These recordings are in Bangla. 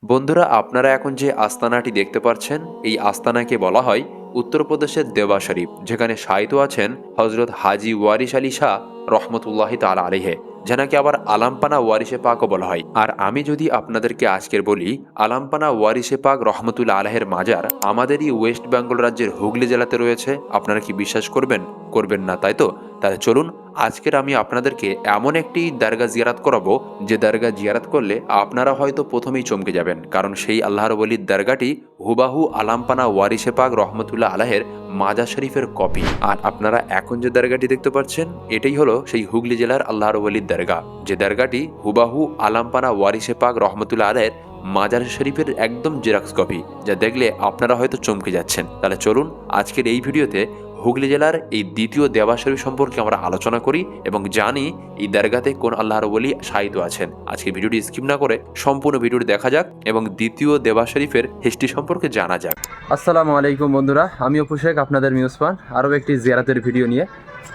বন্ধুরা, আপনারা এখন যে আস্তানাটি দেখতে পাচ্ছেন, এই আস্তানাকে বলা হয় উত্তরপ্রদেশের দেওয়া শরীফ, যেখানে শায়িত আছেন হজরত হাজি ওয়ারিশ আলী শাহ রহমতুল্লাহি তাআলা আলাইহে, যেনাকে আবার আলামপানা ওয়ারিশে পাকও বলা হয়। আর আমি যদি আপনাদেরকে আজকের বলি, আলামপানা ওয়ারিশে পাক রহমতুল্লাহ আলাহের মাজার আমাদেরই ওয়েস্ট বেঙ্গল রাজ্যের হুগলি জেলাতে রয়েছে, আপনারা কি বিশ্বাস করবেন? করবেন না, তাই তো? তাহলে চলুন, আজকের আমি আপনাদেরকে এমন একটি দরগা জিয়ারাত করাবো, যে দরগা জিয়ারাত করলে আপনারা হয়তো প্রথমেই চমকে যাবেন, কারণ সেই আল্লাহর ওলির দরগাটি হুবাহু আলামপানা ওয়ারিশে পাক রহমতুল্লাহ আলাহের মাজার শরীফের কপি। আর আপনারা এখন যে দরগাটি দেখতে পাচ্ছেন, এটাই হলো সেই হুগলি জেলার আল্লাহর ওলির দরগা, যে দরগাটি হুবাহু আলামপানা ওয়ারিশে পাক রহমতুল্লাহ আলাহের মাজার শরীফের একদম জেরক্স কপি, যা দেখলে আপনারা হয়তো চমকে যাচ্ছেন। তাহলে চলুন, আজকের এই ভিডিওতে হুগলি জেলার এই দ্বিতীয় দেওয়া শরীফ সম্পর্কে আমরা আলোচনা করি এবং জানি এই দরগাতে কোন আল্লাহর ওলি শায়িত আছেন। আজকে ভিডিওটি স্কিপ না করে সম্পূর্ণ ভিডিওটি দেখা যাক এবং দ্বিতীয় দেওয়া শরীফের হিস্ট্রি সম্পর্কে জানা যাক। আসসালামু আলাইকুম বন্ধুরা, আমি অপু শেখ, আপনাদের মিউজফান আরও একটি জিয়ারাতের ভিডিও নিয়ে।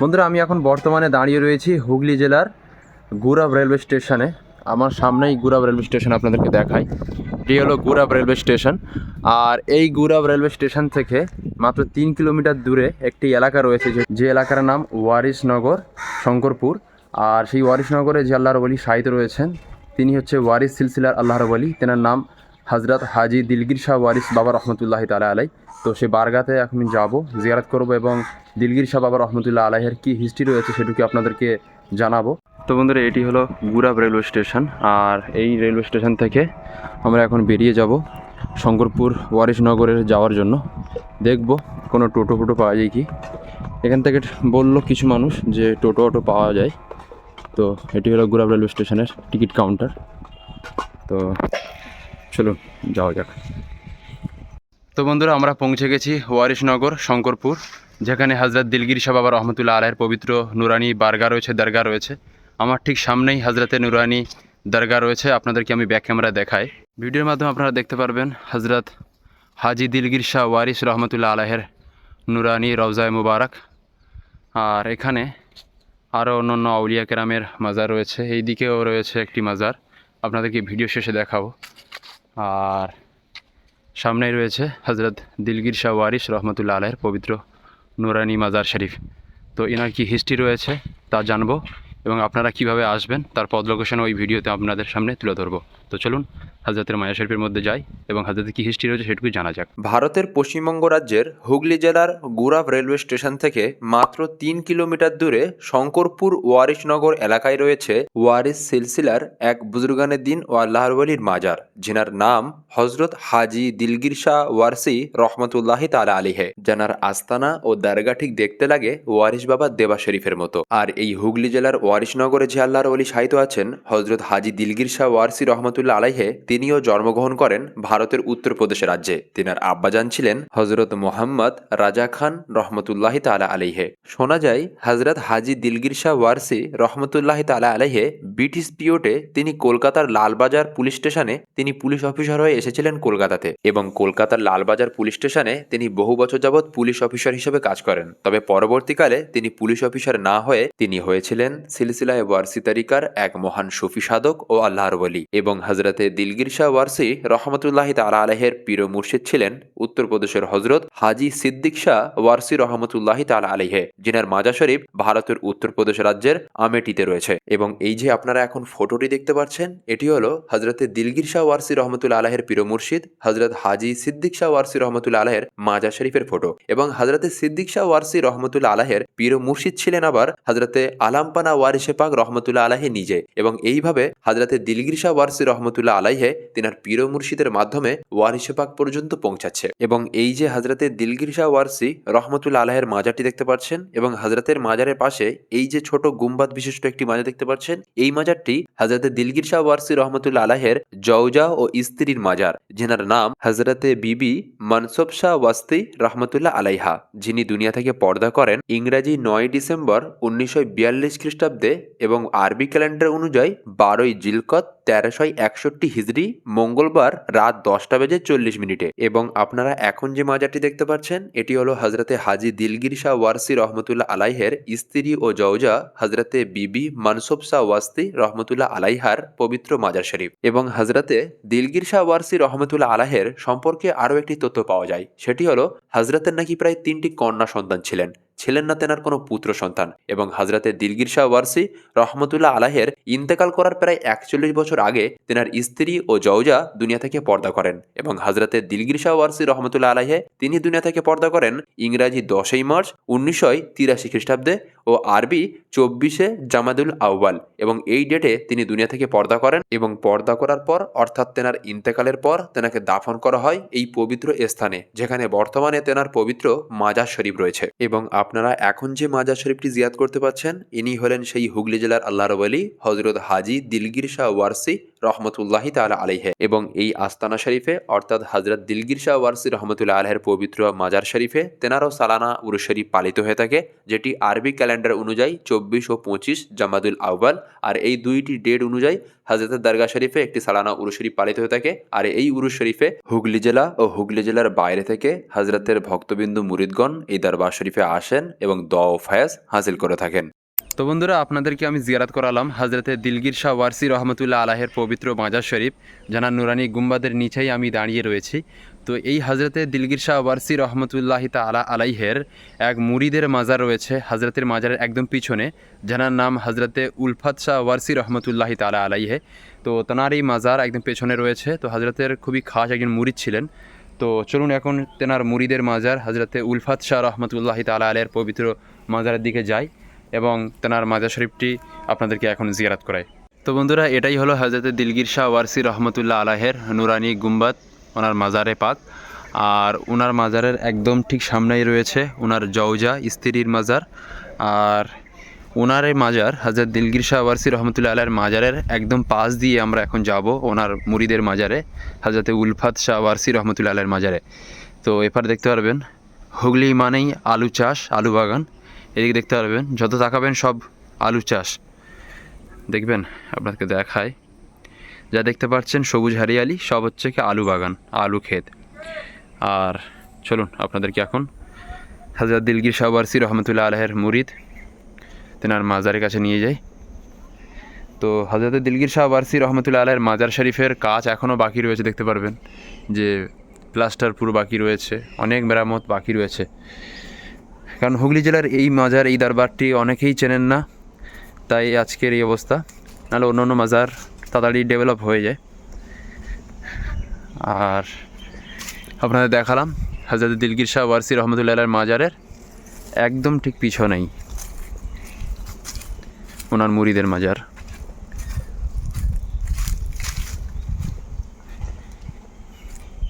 বন্ধুরা, আমি এখন বর্তমানে দাঁড়িয়ে রয়েছি হুগলি জেলার গুরাব রেলওয়ে স্টেশনে। আমার সামনেই গুরাব রেলওয়ে স্টেশন, আপনাদেরকে দেখাই। এটি হলো গুরাব রেলওয়ে স্টেশন। আর এই গুরাব রেলওয়ে স্টেশন থেকে মাত্র 3 কিলোমিটার দূরে একটি এলাকা রয়েছে, যে এলাকার নাম ওয়ারিশনগর শঙ্করপুর। আর সেই ওয়ারিশনগরে যে আল্লাহর ওলি শায়িত রয়েছেন, তিনি হচ্ছে ওয়ারিশ সিলসিলার আল্লাহর ওলি। তেনার নাম হজরত হাজি দিলগির শাহ ওয়ারিশ বাবা রহমতুল্লাহি তাআলা আলাই। তো সে বারগাতে এখন যাব, জিয়ারত করব এবং দিলগির শাহ বাবা রহমতুল্লাহ আলাইয়ের কী হিস্ট্রি রয়েছে সেটুকু আপনাদেরকে জানাবো। তো বন্ধুরা, এটি হলো গুরাব রেলওয়ে স্টেশন। আর এই রেলওয়ে স্টেশন থেকে আমরা এখন বেরিয়ে যাব শঙ্করপুর ওয়ারিশনগরের যাওয়ার জন্য। দেখব কোনো টোটো ফোটো পাওয়া যায় কি। এখান থেকে বলল কিছু মানুষ যে টোটো অটো পাওয়া যায়। তো এটি হলো গুরাব রেলওয়ে স্টেশনের টিকিট কাউন্টার। তো চলুন যাওয়া যাক। তো বন্ধুরা, আমরা পৌঁছে গেছি ওয়ারিশনগর শঙ্করপুর, যেখানে হজরত দিলগির শাহ বাবা রহমতুল্লাহ আলাইয়ের পবিত্র নুরানি বারগা রয়েছে, দরগা রয়েছে। আমার ঠিক সামনেই হজরতে নুরানি দরগা রয়েছে। আপনাদেরকে আমি ব্যাক ক্যামেরা দেখাই। ভিডিওর মাধ্যমে আপনারা দেখতে পারবেন হজরত হাজি দিলগির শাহ ওয়ারিশ রহমতুল্লাহ আলাইয়ের নুরানি রওজায়ে মুবারক। আর এখানে আরও অন্যান্য আউলিয়া কেরামের মাজার রয়েছে। এই দিকেও রয়েছে একটি মাজার, আপনাদেরকে ভিডিও শেষে দেখাবো। আর সামনেই রয়েছে হজরত দিলগির শাহ ওয়ারিশ রহমতুল্লাহ আলাইয়ের পবিত্র নুরানি মাজার শরীফ। তো এনার কি হিস্ট্রি রয়েছে তা জানবো এবং আপনারা কিভাবে আসবেন তার পথ লোকেশন ওই ভিডিওতে আপনাদের সামনে তুলে ধরবো। তো চলুন হজরতের মাজার শরীফের মধ্যে যাই এবং হজরতের কি হিস্ট্রি রয়েছে সেটুকু জানা যাক। ভারতের পশ্চিমবঙ্গ রাজ্যের হুগলি জেলার গুরাব রেলওয়ে স্টেশন থেকে মাত্র 3 কিলোমিটার দূরে শঙ্করপুর ওয়ারিশনগর এলাকায় রয়েছে ওয়ারিশ সিলসিলার এক বুজুর্গানের দিন ও আল্লাহর ওলির মাজার, যেনার নাম হজরত হাজি দিলগির শাহ ওয়ারসি রহমতুল্লাহি তাআলা আলাইহে। জানার আস্তানা ও দরগা ঠিক দেখতে লাগে ওয়ারিশ বাবা দেবা শরীফের মতো। আর এই হুগলি জেলার ওয়ারিশনগরে যে আল্লাহর ওলি শায়িত আছেন হজরত হাজি দিলগির শাহ ওয়ারসি রহমতুল্লাহ আলাইহে, তিনিও জন্মগ্রহণ করেন ভারতের উত্তরপ্রদেশ রাজ্যে। তিনার আব্বাজান ছিলেন হজরত মোহাম্মদ রাজা খান রহমতুল্লাহি তাআলা আলাইহে। শোনা যায় হজরত হাজি দিলগির শাহ ওয়ারসি রহমতুল্লাহি তাআলা আলাইহে ব্রিটিশ পিরিয়ডে তিনি কলকাতার লালবাজার পুলিশ স্টেশনে তিনি পুলিশ অফিসার হয়ে এসেছিলেন কলকাতাতে, এবং কলকাতার লালবাজার পুলিশ স্টেশনে তিনি বহু বছর যাবৎ পুলিশ অফিসার হিসেবে কাজ করেন। তবে পরবর্তীকালে তিনি পুলিশ অফিসার না হয়ে তিনি হয়েছিলেন সিলসিলায়ে ওয়ারসি তরিকার এক মহান সুফি সাধক ও আল্লাহর ওলি। এবং হজরতে দিলগির শাহ ওয়ারসি রহমতুল্লাহি তাআলা আলাইহের পীর মুর্শিদ ছিলেন উত্তরপ্রদেশের হজরত হাজি সিদ্দিক শাহ ওয়ারসি রহমতুল্লাহি তাআলা আলাইহে, যিনার মাজার শরীফ ভারতের উত্তরপ্রদেশ রাজ্যের আমেঠিতে রয়েছে। এবং এই যে আপনারা এখন ফটোটি দেখতে পাচ্ছেন, এটি হলো হজরতে দিলগির শাহ ওয়ারসি রহমতুল্লাহ আলাইহের পীর মুর্শিদ হজরত হাজি সিদ্দিক শাহ ওয়ারসি রহমতুল্লাহ আলাইহের মাজার শরীফের ফটো। এবং হজরতে সিদ্দিক শাহ ওয়ারসি রহমতুল্লাহ আলাইহের পীর মুর্শিদ ছিলেন আবার হজরতে আলামপানা ওয়ারিশে পাক রহমতুল্লাহ আলাইহে নিজে। এবং এইভাবে হজরতে দিলগির শাহ ওয়ারসি রহমতুল্লাহ আলাইহে তিনার পীর মুর্শিদের মাধ্যমে ওয়ারিশে পাক পর্যন্ত পৌঁছাচ্ছে। এবং এই যে হজরতে দিলগির শাহ ওয়ারসি রহমতুল্লাহ আলাইহের মাজারটি দেখতে পাচ্ছেন এবং হজরতের মাজারের পাশে এই যে ছোট গুম্বাদ বিশিষ্ট একটি মাজার দেখতে পাচ্ছেন, এই মাজারটি হজরতে দিলগির শাহ ওয়ারসি রহমতুল্লাহ আলাইহের জওজা ও স্ত্রীর মাজার, যেনার নাম হজরতে বিবি মনসুব শাহ ওয়াস্তি রহমতুল্লাহ আলাইহা, যিনি দুনিয়া থেকে পর্দা করেন ইংরাজি 9 ডিসেম্বর 1942 খ্রিস্টাব্দে এবং আরবি ক্যালেন্ডার অনুযায়ী 12 জিলকত 61 হিজরি মঙ্গলবার রাত 10:40 এবং আপনারা এখন যে মাজারটি দেখতে পাচ্ছেন এটি হলো হজরতে হাজি দিলগির শাহ ওয়ারসি রহমতুল্লাহ আলাইহের স্ত্রী ও জওজা হজরতে বিবি মানসুব শাহ ওয়াস্তি রহমতুল্লাহ আলাইহার পবিত্র মাজার শরীফ। এবং হজরতে দিলগির শাহ ওয়ারসি রহমতুল্লাহ আলাইহের সম্পর্কে আরও একটি তথ্য পাওয়া যায়, সেটি হলো হজরতের নাকি প্রায় 3টি কন্যা সন্তান ছিলেন না তেনার কোনো পুত্র সন্তান। এবং হজরতে দিলগির শাহ ওয়ারসি রহমতুল্লাহ আলাহের ইন্তেকাল করার প্রায় 41 বছর আগে তেনার স্ত্রী ও জওজা দুনিয়া থেকে পর্দা করেন। এবং হজরতে দিলগির শাহ ওয়ারসি রহমতুল্লাহ আলাহে তিনি দুনিয়া থেকে পর্দা করেন ইংরাজি 10 মার্চ 1983 খ্রিস্টাব্দে ও আরবি 24 জামাদুল আউয়াল। এবং এই ডেটে তিনি দুনিয়া থেকে পর্দা করেন এবং পর্দা করার পর অর্থাৎ তেনার ইন্তেকালের পর তেনাকে দাফন করা হয় এই পবিত্র স্থানে, যেখানে বর্তমানে তেনার পবিত্র মাজার শরীফ রয়েছে। এবং আপনারা এখন যে মাজার শরীফটি জিয়ারত করতে পাচ্ছেন ইনি হলেন সেই হুগলি জেলার আল্লাহর ওয়ালি হজরত হাজি দিলগির শাহ ওয়ারসি রহমতুল্লাহি তাআলা আলাইহে। এবং এই আস্তানা শরীফে অর্থাৎ হজরত দিলগির শাহ ওয়ারসি রহমতুল্লাহ আলাইহের পবিত্র মাজার শরীফে তেনারও সালানা উরুস শরীফ পালিত হয়ে থাকে, যেটি আরবি ক্যালেন্ডার অনুযায়ী 24 ও 25 জামাদুল আউয়াল। আর এই দুইটি ডেট অনুযায়ী হজরতের দরগা শরীফে একটি সালানা উরুস শরীফ পালিত হয়ে থাকে। আর এই উরুস শরীফে হুগলি জেলা ও হুগলি জেলার বাইরে থেকে হজরতের ভক্তবিন্দু মুরিদগণ এই দরবার শরীফে আসেন এবং দোয়া ও ফায়াজ হাসিল করে থাকেন। তো বন্ধুরা, আপনাদেরকে আমি জিয়ারত করালাম হজরতে দিলগির শাহ ওয়ারসি রহমতুল্লাহ আলাহের পবিত্র মাজার শরীফ, জানার নুরানি গুম্বাদের নিচেই আমি দাঁড়িয়ে রয়েছি। তো এই হজরতে দিলগির শাহ ওয়ারসি রহমতুল্লাহি তাআলা আলাইহের এক মুরিদের মাজার রয়েছে হজরতের মাজারের একদম পিছনে, যার নাম হজরতে উলফাত শাহ ওয়ারসি রহমতুল্লাহি তাআলা আলাইহে। তো তেনার এই মাজার একদম পেছনে রয়েছে। তো হজরতের খুবই খাস একজন মুরিদ ছিলেন। তো চলুন এখন তেনার মুরিদের মাজার হজরতে উলফাত শাহ রহমতুল্লাহি তাআলা আলাইহের পবিত্র মাজারের দিকে যাই এবং তেনার মাজার শরীফটি আপনাদেরকে এখন জিয়ারত করাই। তো বন্ধুরা, এটাই হলো হজরতে দিলগির শাহ ওয়ারসি রহমতুল্লাহ আলাহের নুরানি গুম্বাদ, ওনার মাজারে পাক। আর ওনার মাজারের একদম ঠিক সামনেই রয়েছে ওনার জওজা স্ত্রীর মাজার। আর ওনার এই মাজার হজরত দিলগির শাহ ওয়ারসি রহমতুল্লাহ আলাহের মাজারের একদম পাশ দিয়ে আমরা এখন যাব ওনার মুরিদের মাজারে হজরতে উলফাত শাহ ওয়ারসি রহমতুল্লাহ আলাহের মাজারে। তো এপার দেখতে পারবেন হুগলি মানেই আলু চাষ, আলু বাগান। এদিকে দেখতে পারবেন যত তাকাবেন সব আলু চাষ দেখবেন। আপনাকে দেখায় যা দেখতে পাচ্ছেন সবুজ হারিয়ালি সব হচ্ছে কি আলু বাগান, আলু ক্ষেত। আর চলুন আপনাদেরকে এখন হযরত দিলগির শাহ ওয়ারসি রহমতুল্লাহ আলাইহির মুরিদ তেনার মাজারের কাছে নিয়ে যাই। তো হযরত দিলগির শাহ ওয়ারসি রহমতুল্লাহ আলাইহির মাজার শরীফের কাজ এখনও বাকি রয়েছে, দেখতে পারবেন যে প্লাস্টার পুরো বাকি রয়েছে, অনেক মেরামত বাকি রয়েছে। কারণ হুগলি জেলার এই মাজার, এই দরবারটি অনেকেই চেনেন না, তাই আজকের এই অবস্থা। নাহলে অন্য অন্য মাজার তাড়াতাড়ি ডেভেলপ হয়ে যায়। আর আপনাদের দেখালাম হযরত দিলগির শাহ ওয়ারসি রহমতুল্লাহ আলাইহির মাজারের একদম ঠিক পিছনেই ওনার মুরিদের মাজার।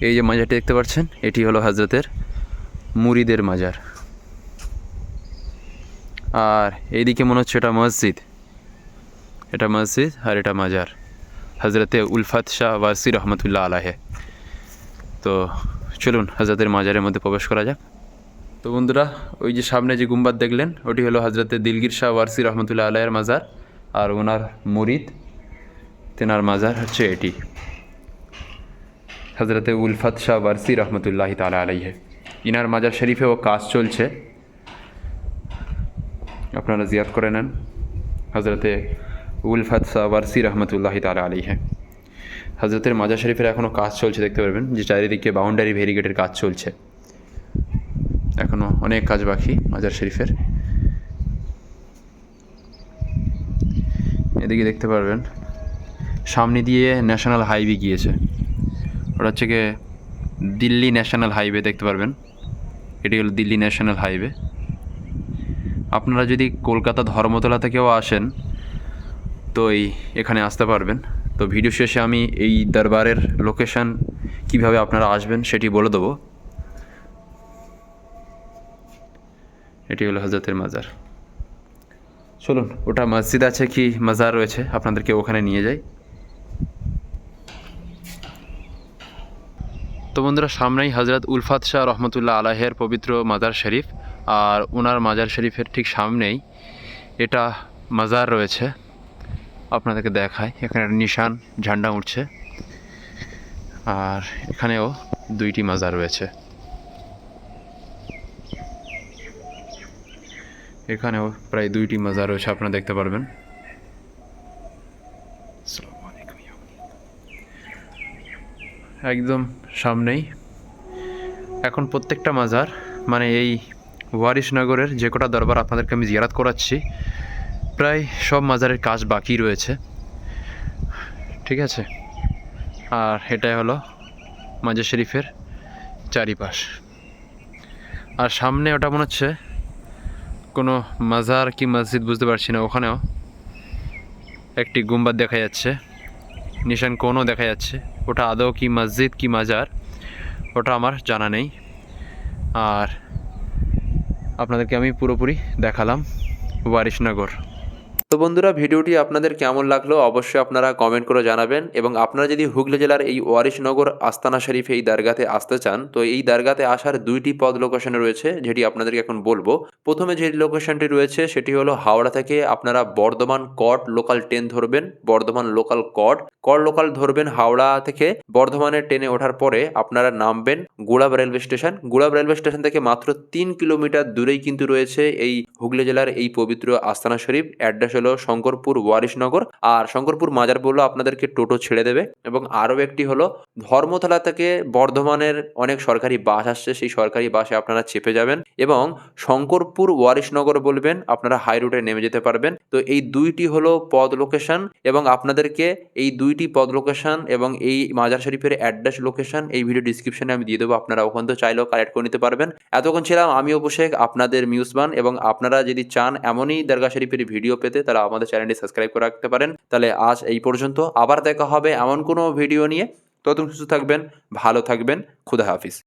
এই যে মাজারটি দেখতে পাচ্ছেন এটি হলো হযরতের মুরিদের মাজার। আর এইদিকে মনে হচ্ছে এটা মসজিদ, এটা মসজিদ আর এটা মাজার হজরতে উলফাত শাহ ওয়ারসি রহমতুল্লাহ আলাইহি। তো চলুন হজরতের মাজারের মধ্যে প্রবেশ করা যাক। তো বন্ধুরা, ওই যে সামনে যে গুম্বাদ দেখলেন ওটি হলো হজরতে দিলগির শাহ ওয়ারসি রহমতুল্লাহ আলাইহির মাজার। আর ওনার মুরিদ তেনার মাজার হচ্ছে এটি হজরতে উলফাত শাহ ওয়ারসি রহমতুল্লাহি তাআলা আলাইহি। ইনার মাজার শরীফেও কাজ চলছে, আপনারা জিয়ারত করে নেন হজরতে উলফাত শাহ ওয়ারসি রহমতুল্লাহি তাআলা আলাইহি। হজরতের মাজার শরীফের এখনও কাজ চলছে, দেখতে পারবেন যে চারিদিকে বাউন্ডারি ভেরিগেটের কাজ চলছে, এখনও অনেক কাজ বাকি মাজার শরীফের। এদিকে দেখতে পারবেন সামনে দিয়ে ন্যাশনাল হাইওয়ে গিয়েছে, ওটা হচ্ছে গিয়ে দিল্লি ন্যাশনাল হাইওয়ে, দেখতে পারবেন এটি হলো দিল্লি ন্যাশনাল হাইওয়ে। আপনারা যদি কলকাতা ধর্মতলা থেকেও আসেন তো এখানে আসতে পারবেন। তো ভিডিও শেষে আমি এই দরবারের লোকেশান কিভাবে আপনারা আসবেন সেটি বলে দেবো। এটি হলো হজরতের মাজার। চলুন ওটা মসজিদ আছে কি মাজার রয়েছে আপনাদেরকে ওখানে নিয়ে যাই। তো বন্ধুরা, সামনেই হজরত উলফাত শাহ রহমতুল্লাহ আলাইহির পবিত্র মাজার শরীফ। আর ওনার মাজার শরীফের ঠিক সামনেই এটা মাজার রয়েছে আপনাদেরকে দেখায়। এখানে একটা নিশান ঝান্ডা উঠছে, আর এখানেও 2টি মাজার রয়েছে। এখানেও প্রায় 2টি মাজার রয়েছে, আপনারা দেখতে পারবেন। একদম সামনেই এখন প্রত্যেকটা মাজার, মানে এই ওয়ারিশনগরের যে কটা দরবার আপনাদেরকে আমি জিয়ারাত করাচ্ছি, প্রায় সব মাজারের কাজ বাকি রয়েছে, ঠিক আছে। আর এটাই হলো মাজার শরীফের চারিপাশ। আর সামনে ওটা মনে হচ্ছে কোনো মাজার কি মসজিদ বুঝতে পারছি না, ওখানেও একটি গুম্বাদ দেখা যাচ্ছে, নিশান কোনও দেখা যাচ্ছে। ওটা আদৌ কি মসজিদ কি মাজার ওটা আমার জানা নেই। আর আপনাদেরকে আমি পুরোপুরি দেখালাম ওয়ারিশনগর। তো বন্ধুরা, ভিডিওটি আপনাদের কেমন লাগলো অবশ্যই আপনারা কমেন্ট করে জানাবেন। এবং আপনারা যদি হুগলি জেলার এই ওয়ারিশনগর আস্তানা শরীফ এই দরগাতে আসতে চান, তো এই দরগাতে আসার 2টি পদ লোকেশনে রয়েছে, যেটি আপনাদেরকে এখন বলবো। প্রথমে যে লোকেশনটি রয়েছে সেটি হলো হাওড়া থেকে আপনারা বর্ধমান কট লোকাল ট্রেন ধরবেন, বর্ধমান লোকাল কট লোকাল ধরবেন। হাওড়া থেকে বর্ধমানে ট্রেনে ওঠার পরে আপনারা নামবেন গুড়াব রেলওয়ে স্টেশন। গুড়াব রেলওয়ে স্টেশন থেকে মাত্র 3 কিলোমিটার দূরেই কিন্তু রয়েছে এই হুগলি জেলার এই পবিত্র আস্তানা শরীফ। অ্যাড্রেস হলো শঙ্করপুর ওয়ারিশনগর। আর শঙ্করপুর মাজার বললো আপনাদেরকে টোটো ছেড়ে দেবে। এবং আরও একটি হলো ধর্মতলা থেকে বর্ধমানের অনেক সরকারি বাস আসছে, সেই সরকারি বাসে আপনারা চেপে যাবেন এবং শঙ্করপুর ওয়ারিশনগর বলবেন, আপনারা হাই রুটে নেমে যেতে পারবেন। তো এই 2টি হলো পদ লোকেশন, এবং আপনাদেরকে এই 2টি পদ লোকেশন এবং এই মাজার শরীফের অ্যাড্রেস লোকেশন এই ভিডিও ডিসক্রিপশনে আমি দিয়ে দেবো, আপনারা ওখান থেকে চাইলেও কালেক্ট করে নিতে পারবেন। এতক্ষণ ছিলাম আমি অভিষেক, আপনাদের মিউজবান। এবং আপনারা যদি চান এমনই দরগা শরীফের ভিডিও পেতে, তাহলে আমাদের চ্যানেলটি সাবস্ক্রাইব করে রাখতে পারেন। তাহলে আজ এই পর্যন্ত, আবার দেখা হবে এমন কোনো ভিডিও নিয়ে। ততক্ষণ সুস্থ থাকবেন, ভালো থাকবেন, খুদা হাফিজ।